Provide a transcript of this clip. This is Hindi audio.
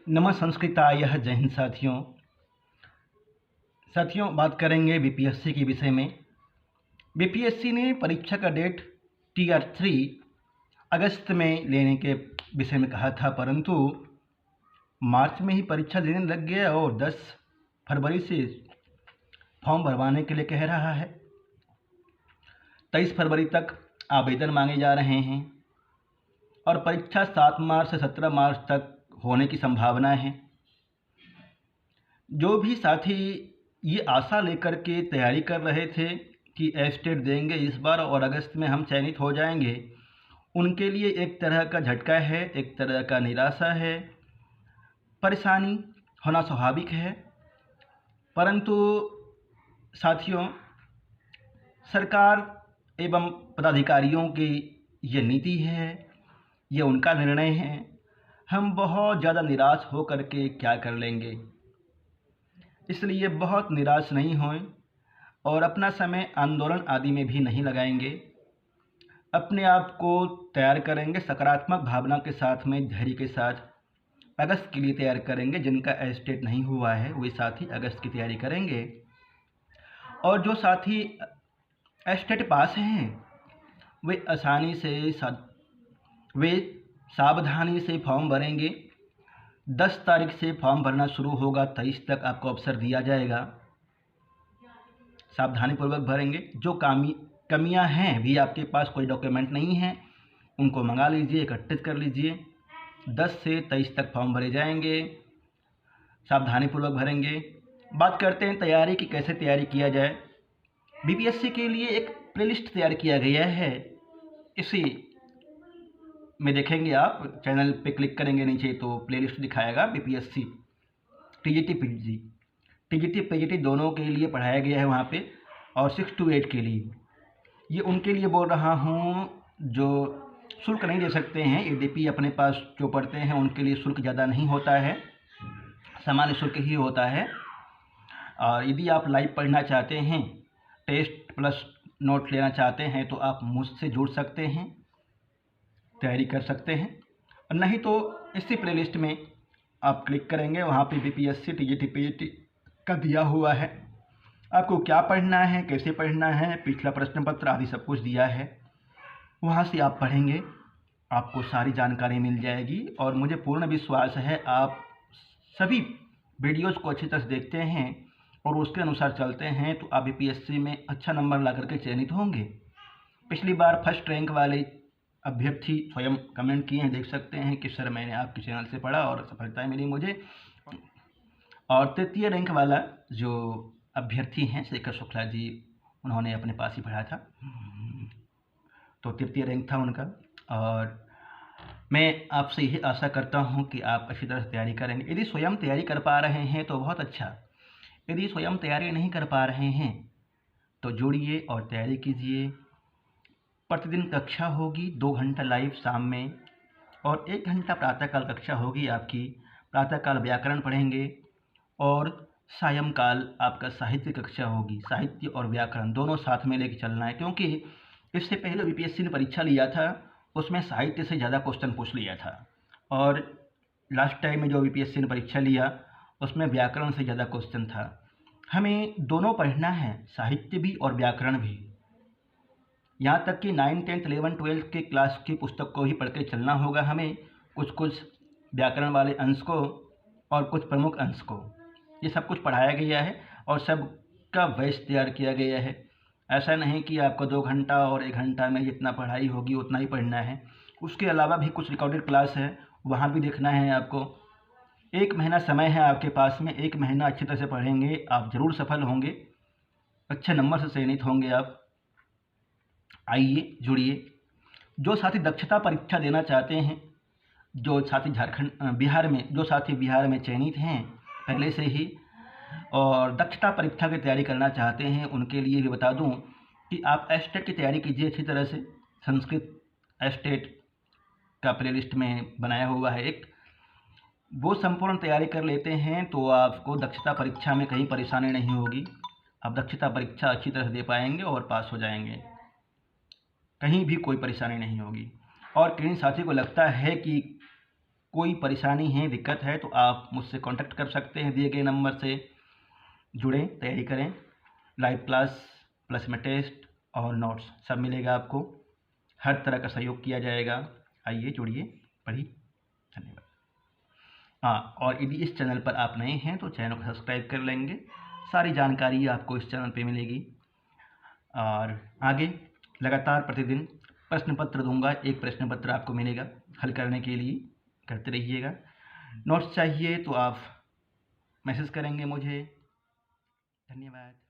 नमः संस्कृताय जय हिंद साथियों बात करेंगे बीपीएससी के विषय में। बीपीएससी ने परीक्षा का डेट टीआर 3 अगस्त में लेने के विषय में कहा था, परंतु मार्च में ही परीक्षा लेने लग गया और 10 फरवरी से फॉर्म भरवाने के लिए कह रहा है। 23 फरवरी तक आवेदन मांगे जा रहे हैं और परीक्षा 7 मार्च से 17 मार्च तक होने की संभावना है। जो भी साथी ये आशा लेकर के तैयारी कर रहे थे कि एस्टेट देंगे इस बार और अगस्त में हम चयनित हो जाएंगे, उनके लिए एक तरह का झटका है, एक तरह का निराशा है, परेशानी होना स्वाभाविक है। परंतु साथियों, सरकार एवं पदाधिकारियों की ये नीति है, ये उनका निर्णय है। हम बहुत ज़्यादा निराश हो कर के क्या कर लेंगे, इसलिए बहुत निराश नहीं होएं और अपना समय आंदोलन आदि में भी नहीं लगाएंगे। अपने आप को तैयार करेंगे सकारात्मक भावना के साथ में, धैर्य के साथ अगस्त के लिए तैयार करेंगे। जिनका एस्टेट नहीं हुआ है वे साथी अगस्त की तैयारी करेंगे और जो साथी एस्टेट पास हैं वे आसानी से सावधानी से फॉर्म भरेंगे। 10 तारीख से फॉर्म भरना शुरू होगा, 23 तक आपको अवसर दिया जाएगा। सावधानीपूर्वक भरेंगे। जो कमियां हैं भी, आपके पास कोई डॉक्यूमेंट नहीं है, उनको मंगा लीजिए, एकत्रित कर लीजिए। 10 से 23 तक फॉर्म भरे जाएंगे, सावधानीपूर्वक भरेंगे। बात करते हैं तैयारी की, कैसे तैयारी किया जाए। बीपीएससी के लिए एक प्लेलिस्ट तैयार किया गया है। इसी में देखेंगे, आप चैनल पे क्लिक करेंगे नीचे तो प्लेलिस्ट दिखाएगा। बीपीएससी टीजीटी पीजीटी दोनों के लिए पढ़ाया गया है वहाँ पे, और 6 to 8 के लिए। ये उनके लिए बोल रहा हूँ जो शुल्क नहीं दे सकते हैं। यद्यपि अपने पास जो पढ़ते हैं उनके लिए शुल्क ज़्यादा नहीं होता है, सामान्य शुल्क ही होता है। और यदि आप लाइव पढ़ना चाहते हैं, टेस्ट प्लस नोट लेना चाहते हैं, तो आप मुझसे जुड़ सकते हैं, तैयारी कर सकते हैं। और नहीं तो इसी प्लेलिस्ट में आप क्लिक करेंगे, वहाँ पे बीपीएससी टीजीटी पीजीटी का दिया हुआ है। आपको क्या पढ़ना है, कैसे पढ़ना है, पिछला प्रश्न पत्र आदि सब कुछ दिया है। वहाँ से आप पढ़ेंगे, आपको सारी जानकारी मिल जाएगी। और मुझे पूर्ण विश्वास है आप सभी वीडियोस को अच्छी तरह से देखते हैं और उसके अनुसार चलते हैं तो आप बीपीएससी में अच्छा नंबर ला करके चयनित होंगे। पिछली बार फर्स्ट रैंक वाले अभ्यर्थी स्वयं कमेंट किए हैं, देख सकते हैं कि सर मैंने आपके चैनल से पढ़ा और सफलताएं मिली मुझे। और तृतीय रैंक वाला जो अभ्यर्थी हैं शेखर शुक्ला जी, उन्होंने अपने पास ही पढ़ा था, तो तृतीय रैंक था उनका। और मैं आपसे यही आशा करता हूं कि आप अच्छी तरह से तैयारी करेंगे। यदि स्वयं तैयारी कर पा रहे हैं तो बहुत अच्छा, यदि स्वयं तैयारी नहीं कर पा रहे हैं तो जुड़िए और तैयारी कीजिए। प्रतिदिन कक्षा होगी, 2 घंटा लाइव शाम में और 1 घंटा प्रातःकाल कक्षा होगी आपकी। प्रातःकाल व्याकरण पढ़ेंगे और सायंकाल आपका साहित्य कक्षा होगी। साहित्य और व्याकरण दोनों साथ में लेके चलना है, क्योंकि इससे पहले बीपीएससी ने परीक्षा लिया था, उसमें साहित्य से ज़्यादा क्वेश्चन पूछ लिया था, और लास्ट टाइम में जो बीपीएससी ने परीक्षा लिया उसमें व्याकरण से ज़्यादा क्वेश्चन था। हमें दोनों पढ़ना है, साहित्य भी और व्याकरण भी। यहाँ तक कि 9, 10, 11, 12 के क्लास की पुस्तक को ही पढ़ के चलना होगा हमें, कुछ व्याकरण वाले अंश को और कुछ प्रमुख अंश को। ये सब कुछ पढ़ाया गया है और सबका बैच तैयार किया गया है। ऐसा नहीं कि आपको 2 घंटा और 1 घंटा में जितना पढ़ाई होगी उतना ही पढ़ना है। उसके अलावा भी कुछ रिकॉर्डेड क्लास है, वहाँ भी देखना है आपको। 1 महीना समय है आपके पास में, 1 महीना अच्छी तरह से पढ़ेंगे, आप ज़रूर सफल होंगे, अच्छे नंबर से चयनित होंगे आप। आइए जुड़िए। जो साथी दक्षता परीक्षा देना चाहते हैं, जो साथी बिहार में चयनित हैं पहले से ही और दक्षता परीक्षा की तैयारी करना चाहते हैं, उनके लिए भी बता दूं कि आप एस्टेट की तैयारी कीजिए अच्छी तरह से। संस्कृत एस्टेट का प्लेलिस्ट में बनाया हुआ है एक, वो संपूर्ण तैयारी कर लेते हैं तो आपको दक्षता परीक्षा में कहीं परेशानी नहीं होगी। आप दक्षता परीक्षा अच्छी तरह से दे पाएंगे और पास हो जाएंगे, कहीं भी कोई परेशानी नहीं होगी। और किन्हीं साथी को लगता है कि कोई परेशानी है, दिक्कत है तो आप मुझसे कांटेक्ट कर सकते हैं। दिए गए नंबर से जुड़ें, तैयारी करें। लाइव क्लास प्लस में टेस्ट और नोट्स सब मिलेगा आपको। हर तरह का सहयोग किया जाएगा। आइए जुड़िए, पढ़िए। धन्यवाद। हाँ, और यदि इस चैनल पर आप नए हैं तो चैनल को सब्सक्राइब कर लेंगे। सारी जानकारी आपको इस चैनल पे मिलेगी। और आगे लगातार प्रतिदिन प्रश्न पत्र दूंगा। एक प्रश्न पत्र आपको मिलेगा हल करने के लिए, करते रहिएगा। नोट्स चाहिए तो आप मैसेज करेंगे मुझे। धन्यवाद।